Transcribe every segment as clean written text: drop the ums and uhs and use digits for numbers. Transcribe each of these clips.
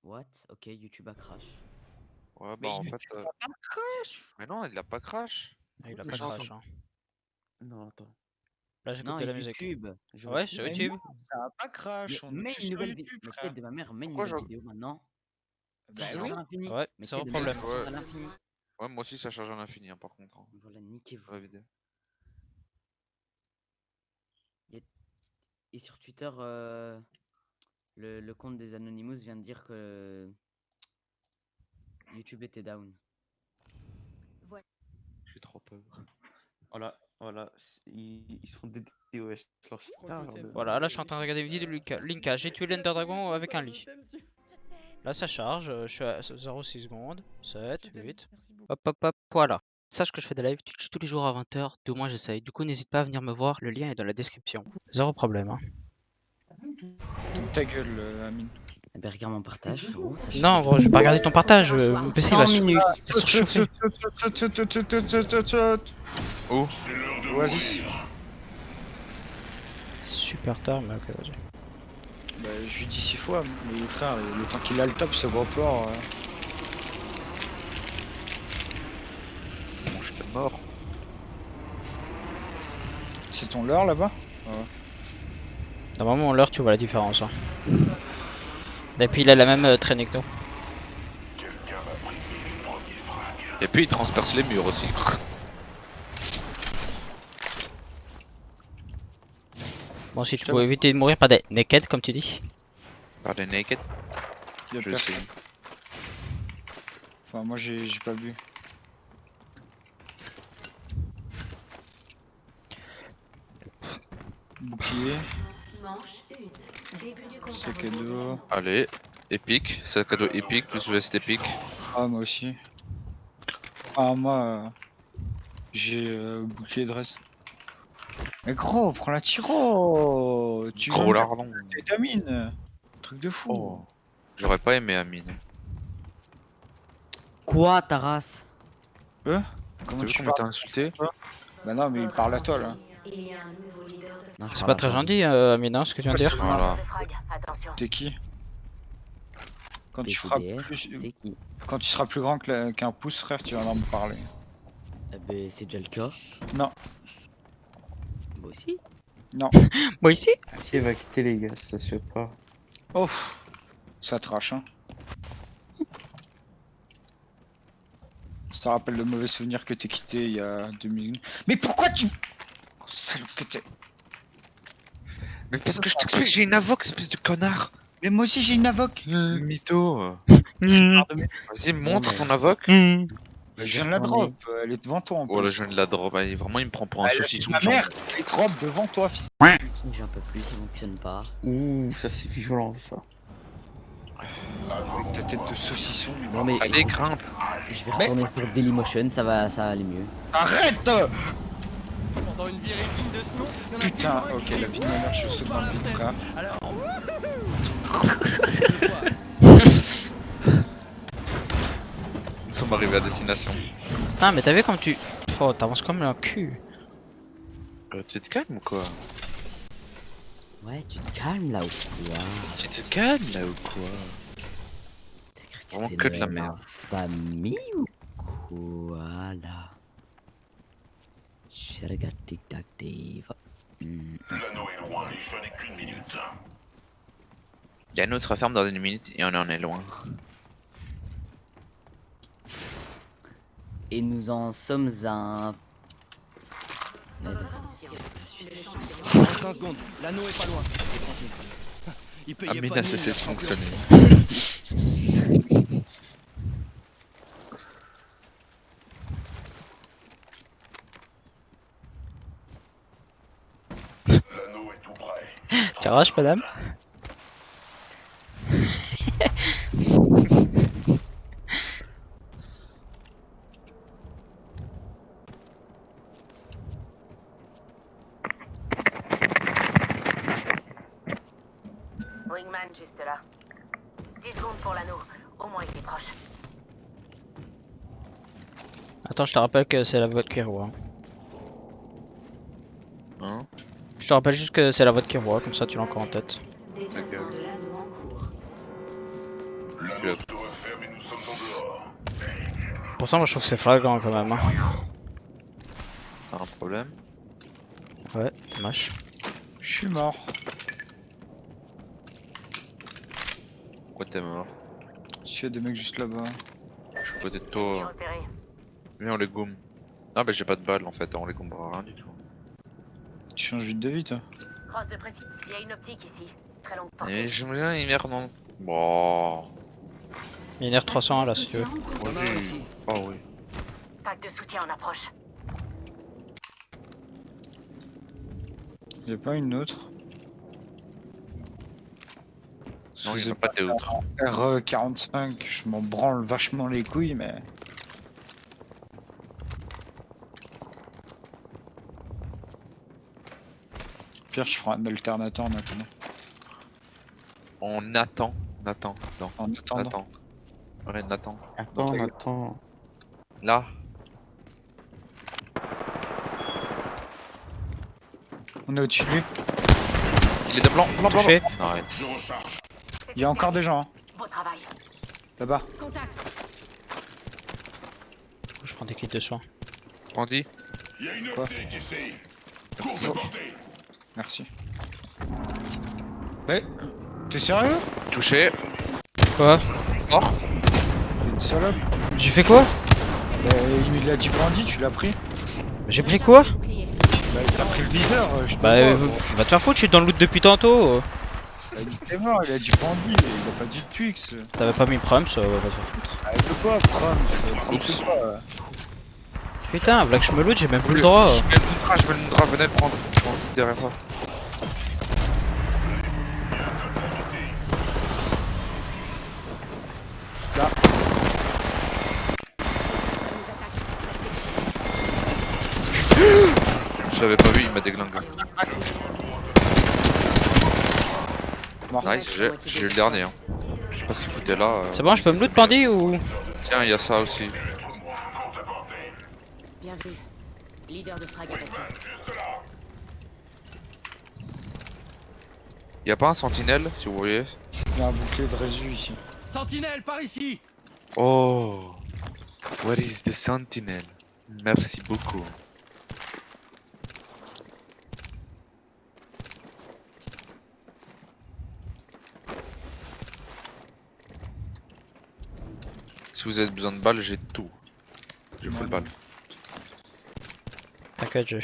What? Ok, YouTube a crash. Ouais, bah Mais en fait. YouTube a pas crash. Mais non, il a pas crash. Ah, il a Mais pas j'entends- crash. Hein. Non, attends. Là, j'écoute Non, de la musique. YouTube. Je Ouais, vois sur Mais YouTube. non, ça a pas crash. On est Mets plus une sur nouvelle YouTube, vidéo. Mais frère. tête de ma mère, mets une Pourquoi nouvelle je- vidéo maintenant. Bah Ça charge oui. à l'infini. Ouais, Mais zéro tête de ma problème. mère, ça charge Ouais. à l'infini. Ouais, moi aussi ça charge à l'infini hein, par contre. Hein, Voilà, niquez-vous. la vidéo. Et sur Twitter, le compte des Anonymous vient de dire que YouTube était down. J'ai trop peur. Voilà, voilà. Ils se font des DOS. Voilà, là, je suis en train de regarder une vidéo de Linka. J'ai tué l'Ender Dragon avec un lit. Là, ça charge. Je suis à 0,6 secondes. 7, 8. Hop, hop, hop. Voilà. Sache que je fais des lives Twitch tous les jours à 20h. Du moins, j'essaye. Du coup, n'hésite pas à venir me voir. Le lien est dans la description. Zéro problème. Hein. Ta gueule, Amine. Eh ben, regarde mon partage, frérot. ça Non, charge. gros, je vais pas regarder ton partage. Mon PC 100 va minutes. surchauffer. Oh. Oasis. Super tard, mais ok, vas-y. Bah, je lui dis 6 fois, mais frère, le temps qu'il a le top, ça va pas. Bon, j'étais mort. C'est ton leurre là-bas? Normalement, l'heure, tu vois la différence. Hein. Et puis, il a la même traînée que nous. Et puis il transperce les murs aussi. Bon, si tu peux éviter de mourir par des naked, comme tu dis. Par des naked. Y'a Je personne. sais. Enfin, moi j'ai pas bu. Bouclier, sac à dos. Allez, épique, sac à dos épique plus veste épique. Ah, moi aussi. Ah, moi j'ai bouclier de reste. Mais gros, prends la tiro. Tu Gros vas lardon. Vitamine. Truc de fou. Oh. J'aurais pas aimé Amine. Quoi, ta race? Comment T'as vu tu comment t'as parles? insulté? Bah non, mais il parle à toi là. Non, je C'est parle pas à très toi. gentil, Amine, hein, ce que tu viens de dire. Voilà. T'es qui? Quand tu PCDF, feras plus, t'es qui? quand tu seras plus grand qu'un pouce, frère, tu vas me parler. Eh ben, c'est déjà le cas. Non. Moi aussi. Non. Moi ici. Il va quitter les gars, ça se fait pas. Oh, ça trash, hein. Ça te rappelle le mauvais souvenir que t'es quitté il y a 2 minutes. Mais pourquoi tu... Salope que t'es... Mais parce que je t'explique, j'ai une avoc, espèce de connard. Mais moi aussi j'ai une avoc. Mytho. Mmh. Vas-y, montre mais- ton avoc. Mmh. Je viens de la tourner. drop, elle est devant toi en plus. Oh là, je viens de la drop. Vraiment, il me prend pour un saucisson. Ma de mère, jambon. elle est drop devant toi, fils. J'en peux plus, ça fonctionne pas. Ouh, ça c'est violent ça. Avec ta tête de saucisson. Bon, mais Allez, écoute, grimpe. je vais retourner sur Dailymotion, ça va aller mieux. Arrête! Pendant une virée digne de ce nom, y en a Putain, quelques-uns ok, qui la les vie de voient ma mère, je et saute pas dans le la vide, peine. frère. Alors, Nous sommes arrivés à destination. Putain, mais t'as vu comme tu. Oh, t'avances comme un cul. Tu te calmes ou quoi? Ouais, tu te calmes là ou quoi? Tu te calmes là ou quoi? T'as cru Vraiment c'était que de la Noël en merde. Famille ou quoi là? Je regarde tic-tac Dave. L'anneau se referme dans une minute et on en est loin. Et nous en sommes à un... Ouais, vas-y. 45 secondes, l'anneau est pas loin. Il payait Amine pas a de cessé de mine, fonctionner. Tirage, madame. Wingman juste là. 10 secondes pour l'anneau. Au moins il est proche. Attends, je te rappelle que c'est la vote qui roi. Hein? Je te rappelle juste que c'est la vote qui roi, comme ça tu l'as encore en tête. Déplacement de l'anneau en cours. pilote. Pourtant, moi je trouve que c'est flagrant quand même. Hein. T'as un problème? Ouais, dommage. Je suis mort. Pourquoi t'es mort? Il y a des mecs juste là-bas. Je suis à côté de Ennemi toi. repéré. Viens, on les gomme. Ah bah j'ai pas de balles en fait, on les gommera rien du tout. Tu changes vite de vie toi. Crosse de précision. Il y a une optique ici. Très longue portée. Et j'aime bien les merdes non. Bon. Il y a une R301 là si tu veux. Oui. Oh oui. Pack de soutien en approche. Y'a pas une autre? Non, ils ont pas d'autres. R45, je m'en branle vachement les couilles, mais. Pire, je ferai un alternateur en attendant. On attend. Nathan. Non. En attendant. Nathan. Ouais, Nathan. Attends. Là. On est au-dessus de lui. Il est de blanc. Blanc, blanc, Touché. blanc. Arrête. Il y a encore des gens, hein. Beau travail. Là-bas. Contact. Je prends des kits de soins. Andy. Quoi? Merci. Ouais. T'es sérieux? Touché. Quoi? Mort. T'es une salope. J'ai fait quoi? Il a dit bandit, tu l'as pris? J'ai pris quoi? Bah, t'as pris le viseur, je te Bah vois, va te faire foutre, je suis dans le loot depuis tantôt. Il a dit t'es mort, il a dit bandit, il a pas dit Twix. T'avais pas mis Prums, va te faire foutre. Ah, de quoi, Prom? Oups. C'est quoi? Putain, voilà que je me loot, j'ai même plus le droit. Je mets le Moundra, venez le prendre. Je suis derrière toi. Là. Je l'avais pas vu, il m'a déglingué. Mort. Nice, j'ai eu le dernier. Hein. Je sais pas ce qu'il foutait là. C'est bon, je peux me loot bandit ou? Tiens, il y a ça aussi. Bien vu. Leader de frag abattu. Y a pas un sentinelle, si vous voyez? Il y a un bouclier de résu ici. Sentinelle, par ici. Oh, where is the sentinel? Merci beaucoup. Si vous avez besoin de balles, j'ai tout. J'ai full balle. T'inquiète, je...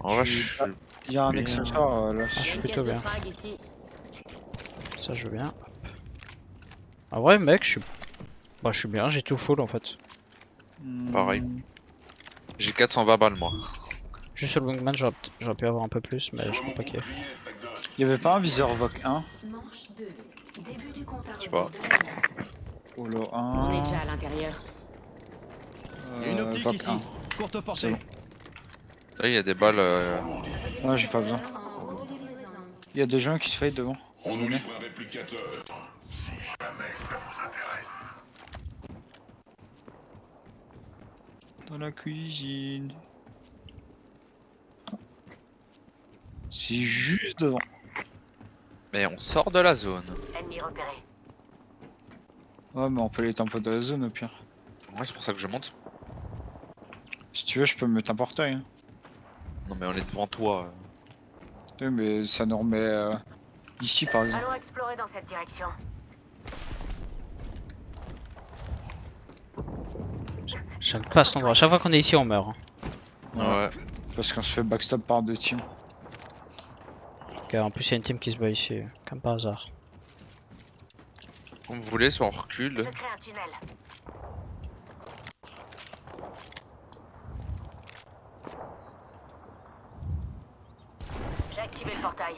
En vrai, je suis... Il y a un Bien. accessoire là. Ah, je suis Une plutôt caisse de bien. frag ici. Ça je veux bien. En vrai mec, je suis... Bah je suis bien, j'ai tout full en fait. Pareil. J'ai 420 balles moi. Juste sur le wingman, j'aurais pu avoir un peu plus, mais je crois pas qu'il y ait. Il y avait pas un viseur VOC 1? Je sais pas. Holo On est 1. déjà à l'intérieur. Il y a une optique VOC ici. 1. Courte C'est portée. bon. Là, il y a des balles. Non, j'ai pas besoin. Il y a des gens qui se fight devant. On nous livre un réplicateur. Si jamais ça vous intéresse. Dans la cuisine. C'est juste devant. Mais on sort de la zone. Ennemi repéré. Ouais, mais on peut les tempo de la zone au pire. Ouais, c'est pour ça que je monte. Si tu veux, je peux me mettre un portail. Hein. Non, mais on est devant toi. Oui, mais ça nous remet ici par exemple. Allons explorer dans cette direction. J'aime pas cet endroit, à chaque fois qu'on est ici on meurt. Hein. Ouais. Parce qu'on se fait backstop par deux teams. Car en plus il y a une team qui se bat ici, comme par hasard. Comme vous voulez, soit on Je recule. crée un tunnel. J'ai activé le portail.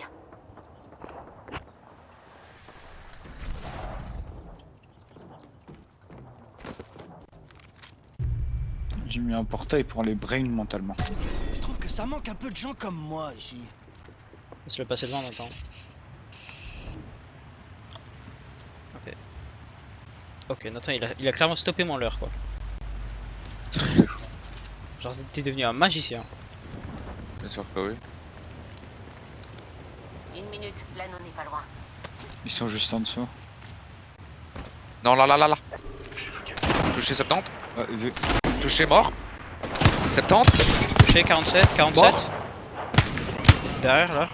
J'ai mis un portail pour les brain mentalement. Je trouve que ça manque un peu de gens comme moi ici. Laisse-le passer devant maintenant. Ok. Ok, Nathan il a clairement stoppé mon leurre quoi. Genre t'es devenu un magicien. Bien sûr que oui. Une minute, l'anneau n'est pas loin. Ils sont juste en dessous. Non, là. Touché 70. Ouais, vu. Touché mort. 70. Touché 47, 47. Derrière là.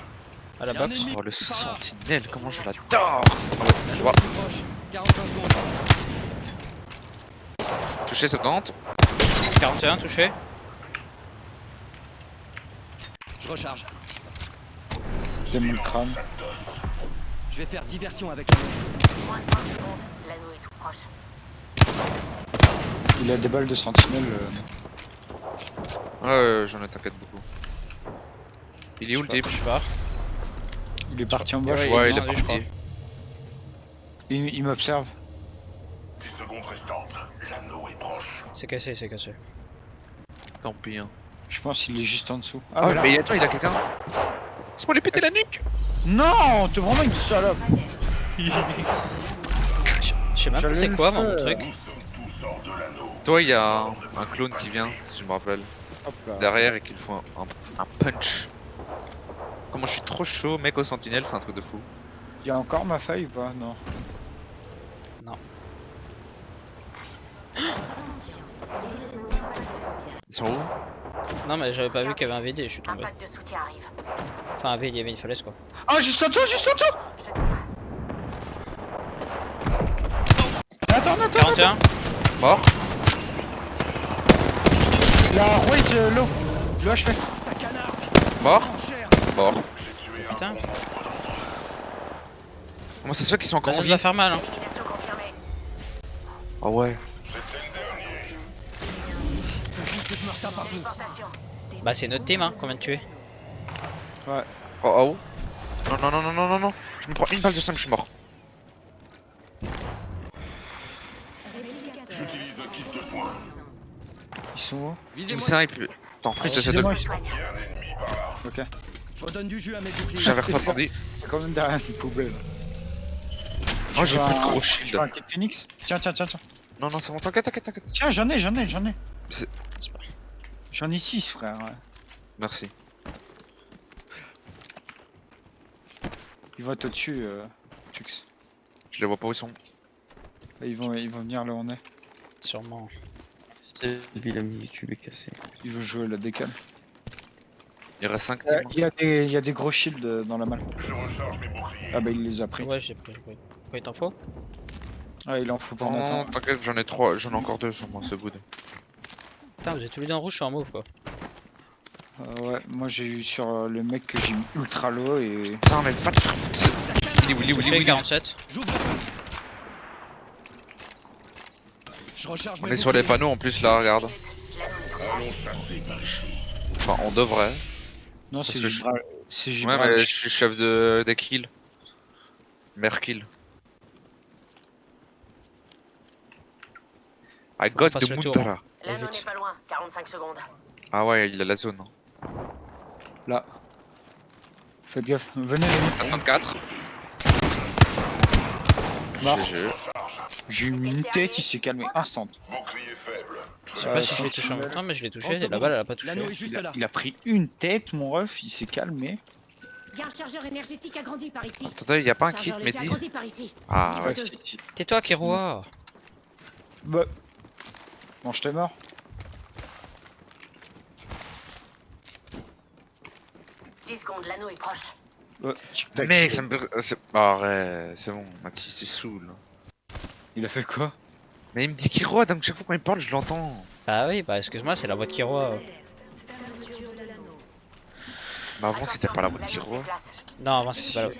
À la Y'a un box. ennemi Oh, le par là. sentinelle, comment je l'adore. Je L'anneau vois. est plus proche. 45 secondes. Touché 70. 41 touché. Je recharge. T'aimes le crâne. Je vais faire diversion avec l'anneau. Moins de 30 secondes. L'anneau est tout proche. Il a des balles de sentinelle. Ouais, j'en ai, t'inquiète beaucoup. Il est où le type? Je pars. Il est parti en bas. Ouais, je Ouais, crois. il est descendu, je parti. Il m'observe. 10 secondes restantes. L'anneau est proche. C'est cassé, c'est cassé. Tant pis, hein. Je pense qu'il est juste en dessous. Ah, voilà. mais attends, il a quelqu'un. Laisse-moi lui péter la nuque. Non, t'es vraiment une salope. Je sais même pas c'est quoi mon truc. Tout sort de l'anneau. Toi, il y a un clone qui vient, si je me rappelle, Hop là. derrière et qu'il faut un punch. Comment je suis trop chaud, mec, au sentinelle, c'est un truc de fou. Il y a encore ma faille ou pas? Non. Ils sont où? Non mais j'avais pas vu qu'il y avait un VD, je suis Un tombé. pack de soutien arrive. Enfin un VD, il y avait une falaise quoi. Ah, juste en dessous, juste en dessous. Je te vois. Attends. 41. Mort. La raise l'eau. Le HP. Ça canard. Mort. Cher. Mort. Putain. Comment ça se fait qu'ils sont Bah, encore ça en vie? doit faire mal hein. Élimination confirmée. Ah ouais. Téléportation. Bah c'est notre team hein, combien de tués? Oh oh. Non. Je me prends une balle de slam, je suis mort. J'utilise un kit de soins. Ils sont où? Il me Visez-moi. snipe. Attends, j'essaie de. Excusez-moi, ils sont... Soigne. Il y a un ennemi par là. Ok. Je redonne du jus à mes boucliers. J'avais retenu. C'est quand même derrière une poubelle. Oh, j'ai Tu plus veux de gros un- tu veux shield. un kit Phoenix? Tiens. Non, c'est bon, t'inquiète. Tiens, j'en ai. C'est- J'en ai 6, frère. Ouais. Merci. Ils vont être au-dessus, Tux. Je les vois pas où ils sont. Ils vont venir là où on est. Sûrement. C'est il a mis YouTube est cassé. Ils veulent jouer la décale. Il reste 5 teams. Il y a des gros shields dans la malle. Je recharge mes boucliers. Ah bah il les a pris. Ouais j'ai pris. Quoi il t'en faut? Ah il en faut pendant Non, temps. t'inquiète, j'en ai 3, j'en ai encore 2 sur moi, c'est good. Putain vous êtes tous les deux en rouge, je suis en mauve quoi. Ouais, moi j'ai eu sur le mec que j'ai mis ultra low et... Putain, mais va te faire foutre. Il est où, Touché 47. J'ouvre le feu. Je recharge On mes est sur les boucliers. panneaux en plus là, regarde. Allons chasser par ici. Enfin, on devrait. Non Parce c'est que Gibral. C'est Ouais, Gibral. mais je suis chef des kills. Merkill. I Faut got qu'on fasse the le tour, Mutara. L'anneau vite. n'est pas loin. 45 secondes. Ah ouais, il a la zone. Là. Faites gaffe. Venez. 54. Mort. GG. J'ai eu une tête, il s'est calmé instant. Bouclier faible. Je sais pas si je l'ai touché en même temps mais je l'ai touché et la balle elle a pas touché. L'anneau est juste là. Il a pris une tête mon ref, il s'est calmé. Il y a un chargeur énergétique agrandi par ici. Attendez, y a pas un kit, Chargeur léger Mehdi? agrandi par ici. Ah ouais. Deux. si. Tais-toi Kiroa. Bah. Bon je t'ai mort. 10 secondes, l'anneau est proche. Tic-tac. Mec, ça me peut. Arrête, c'est bon, Mathis, tu saoule. Il a fait quoi? Mais il me dit Kiro, donc chaque fois quand il parle, je l'entends. Bah oui bah excuse-moi c'est la voix de Kiroa. Bah avant, c'était pas la voix de Kiro. Non avant c'était pas là.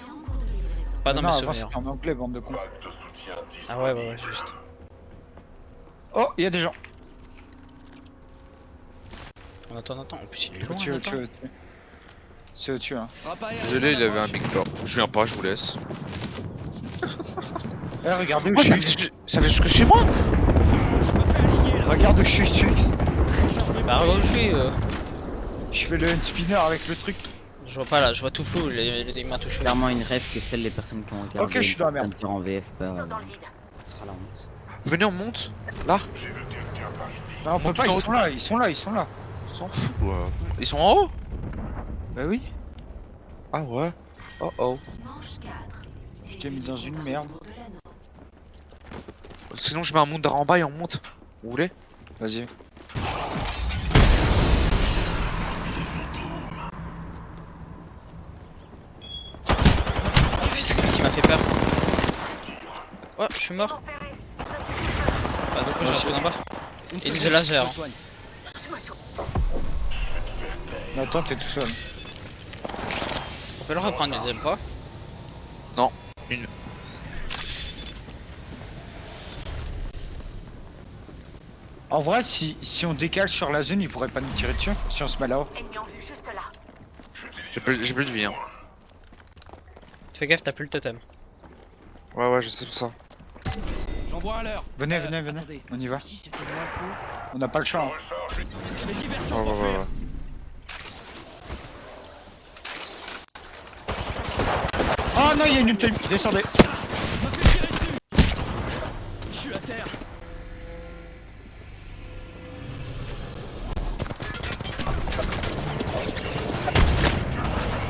Pas dans non, mes avant souvenirs. c'était en anglais, bande de cons. Pack de soutien disponible. Ah ouais juste. Oh, il y a des gens. On attend. En plus il est loin Au-dessus. Nathan. C'est au-dessus, hein. Frappe aérienne Désolé, il avait un approche. big door. Je viens pas, je vous laisse. Eh, regardez où Oh, je suis. ça fait jusque chez moi. Je me fais aligner là. Regarde où je suis, Tux. Recharge mes Bah boucliers. où je suis Je fais le hand spinner avec le truc. Je vois pas là, je vois tout flou, il m'a touché. Clairement une rêve que seules les personnes qui ont regardé Ok, je suis dans la merde. en VF Ils peuvent sont dans le vide. sera la honte. Venez, on monte. Là. J'ai le directeur par ici. Non, on peut Monte pas, tout en ils haut. sont là, ils sont là, ils sont là. On s'en fout. Ils sont en haut. Bah oui. Ah ouais. Oh oh. Je t'ai mis dans une merde. Sinon, je mets un Moundra en bas et on monte. Vous voulez? Vas-y. Putain, qui m'a fait peur. Ouais, je suis mort. Bah, du coup, je reste en bas. Une Il nous seconde, est laser. je te soigne. Mais attends, t'es tout seul. On peut le reprendre une deuxième fois. Non, une. En vrai, si on décale sur la zone, il pourrait pas nous tirer dessus. Si on se met là-haut. Ennemi en vue juste là. J'ai plus de vie. Hein. Fais gaffe, t'as plus le totem. Ouais, je sais pour ça. J'envoie un leurre. Venez, venez, venez. Attendez. On y va. Si c'était moi le fou. On n'a pas le choix. Hein. Mais Ouais, diversion pour fuir. Oh non, il y a une ultime. Descendez. Je me fais tirer dessus. Je suis à terre.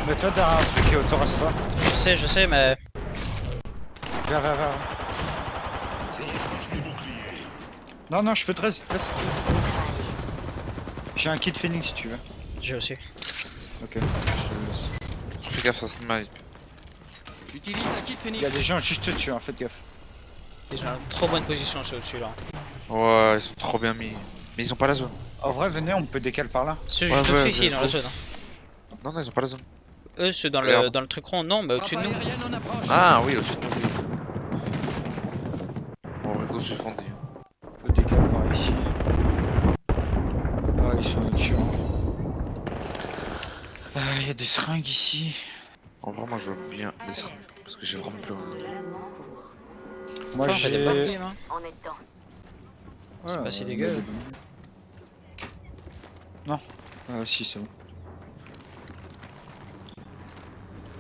Mets-toi derrière un truc qui est autour à toi. Je sais, mais. Viens. Non, non, je peux te laisse. J'ai un kit Phoenix si tu veux. J'ai aussi. Ok. Je te laisse. Fais gaffe, ça se met. J'utilise un kit Il Phoenix. y a des gens juste dessus, hein, faites gaffe. Ils ont une trop bonne position ceux au-dessus là. Ouais, ils sont trop bien mis. Mais ils ont pas la zone. En vrai, venez, on peut décaler par là. Ceux Ouais, juste ouais, au-dessus ici, ouais, dans la ouais. zone. Hein. Non, ils ont pas la zone. Eux, ceux dans Regarde. le truc rond, non, mais au-dessus de nous. Frappe aérienne en approche. Ah oui, au-dessus de nous. Bon, Rico se fondit. On peut décaler par ici. Ah, ils sont au-dessus. Il y a des seringues ici. En vrai, moi je veux bien les seringues. Parce que j'ai vraiment plus rien. Moi Enfin, on fait des bonnes j'ai. games, hein. On est dedans. C'est pas si on a dégueu. des bonnes- Non, si c'est bon.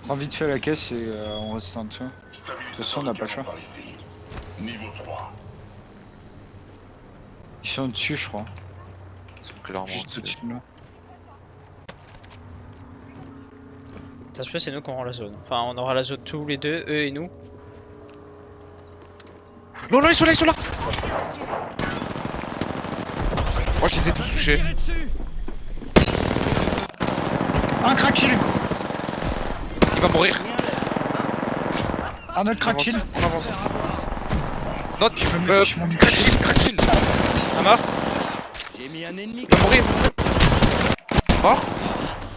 Prends vite fait la caisse et on reste en dessous. De toute façon, on n'a pas le choix. Niveau 3. Ils sont au-dessus, je crois. Ils sont clairement Juste au-dessus. au-dessus de là. Ça se peut, c'est nous qui aurons la zone. Enfin, on aura la zone tous les deux, eux et nous. Non, ils sont là! Moi je les ai tous touchés. Tirez dessus. Un crack shield. Il va mourir. Un autre crack shield. On avance. Non, Je me mets- je m'en mets- crack shield. Un mort. J'ai mis un ennemi. Il va mourir. Mort.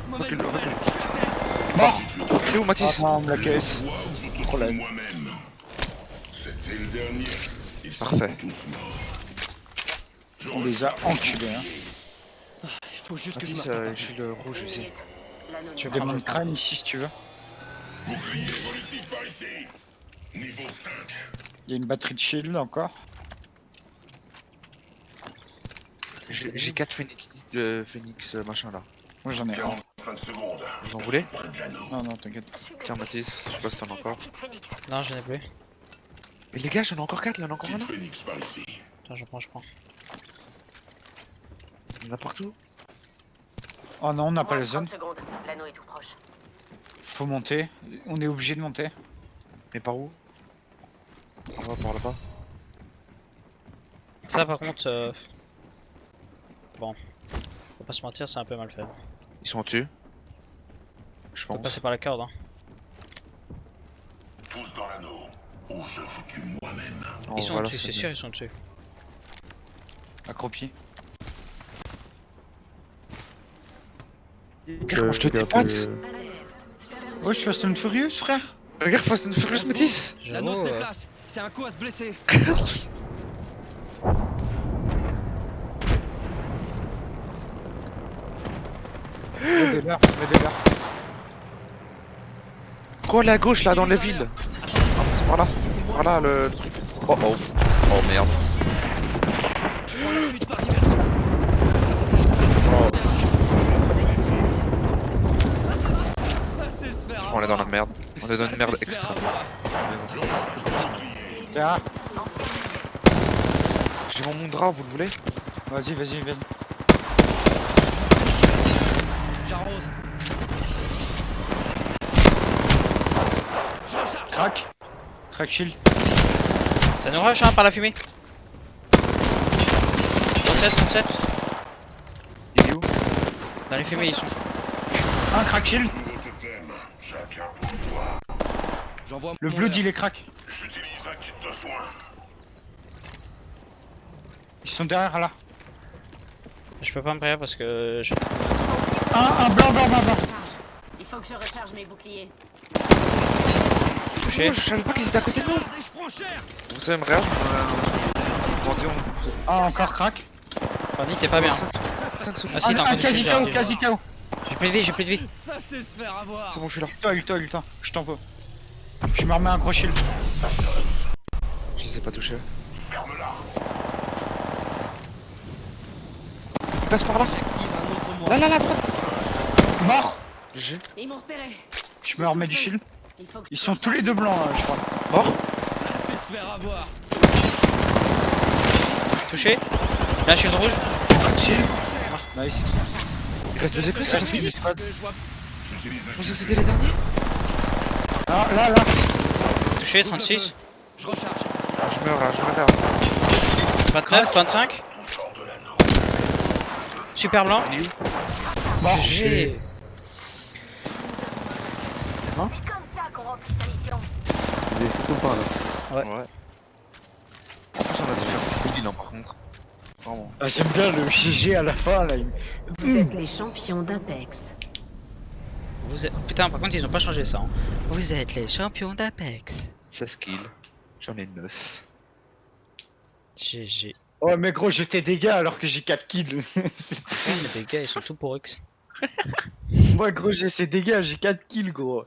Mauvaise Recule, nouvelle. recule. Je suis à terre. Mort. C'est où Mathis? Ah non, la caisse. Moi ou je te Problème. trouve moi-même. C'était le dernier. Ils sont Parfait. tous morts. On les a enculés, hein. Il faut juste que je Mathis, me. je suis le rouge ici. L'anneau Tu n'est veux pas Des prendre mondes crânes ici si tu veux. Bouclier évolutif par ici. Niveau 5. Il y a une batterie de shield encore. J'ai 4 phoenix machin là. Moi j'en ai un. 45 secondes. Vous en voulez? Près de l'anneau. Non, non, t'inquiète. Tiens Mathis, je sais pas si t'en as encore. Kit Phoenix. Non, j'en ai plus. Mais les gars, j'en ai encore 4, il y en a encore un Kit là. Phoenix par ici. Attends, je prends. Il y en a partout. Oh non, on n'a pas Moins la de zone. 30 secondes. L'anneau est tout proche. Faut monter. On est obligé de monter. Mais par où? On va par là-bas. Ça, par contre, bon, faut pas se mentir, c'est un peu mal fait. Ils sont au-dessus. Je On peut pense. passer par la corde, hein. Tous dans l'anneau. Ou je foutu moi-même. Oh, Ils sont voilà, dessus, c'est bien. sûr, ils sont dessus. Accroupi. Regarde, je te dépasse. Oh, je suis Fast and Furious, frère. Regarde, Fast and Furious Mathis. L'anneau se J'avoue, déplace. C'est un coup à se blesser. Aidez-leur. Quoi là à gauche là dans la ville? Ah, c'est par là. Par là le truc. Oh oh. Oh merde. Je prends la fuite par diversion. Ça c'est se faire On est dans la avoir. merde. On est dans Ça, une merde c'est se faire extrême. avoir. Tiens. J'ai mon Moundra, vous le voulez? Vas-y. J'arrose. Je recharge. Crac. Crack shield. Ça nous rush hein, par la fumée. 37, 37. Il est où? Dans les fumées ils sont. Un crack shield. Nouveau totem. Chacun pour toi. J'envoie Le mon blood leurre. il est crack. J'utilise un kit de soins. Ils sont derrière là. Je peux pas me prier parce que je... Un blanc. Il faut que je recharge mes boucliers. touché. Oh, je savais pas qu'ils étaient à côté de nous. Je prends cher. Vous savez me réagir Bandit, on... Ah encore crack. Bandit t'es pas bien. 5 secondes. Ah si t'es en train Un de quasi fuir, KO, quasi KO. J'ai plus de vie, j'ai plus de vie. Ça c'est se faire avoir. C'est bon, je suis là. Lutte-toi, je t'en veux. Je me remets un gros shield. Je les ai pas touchés. Ferme-la. Il passe par là. J'active un autre moi. Là, à droite. Mort. GG. Ils m'ont repéré. Je me remets du shield. Il faut que Ils sont tous les deux blancs je crois. Mort. Ça c'est se faire avoir. Touché. Là shield rouge. Crack shield. Nice. Il reste 2 éclats, c'est Reste fini. une squad. Que je vois J'utilise Je un pensais kit que c'était les derniers. Ah, là. Touché, double 36. feu. Je recharge. Ah, je meurs là, je meurs là. 29, 25. Super blanc. Mort. GG. C'est comme ça qu'on remplit sa mission. Ouais. En plus, on a déjà fait ce bilan par contre. Vraiment. Ah, j'aime bien le GG à la fin là. Vous êtes les champions d'Apex. Vous êtes... Putain, par contre, ils ont pas changé ça. Hein. Vous êtes les champions d'Apex. 16 kills. J'en ai 9. GG. Oh mais gros j'ai tes dégâts alors que j'ai 4 kills. Les gars, ils sont tout pour X. Moi gros j'ai ces dégâts, j'ai 4 kills gros.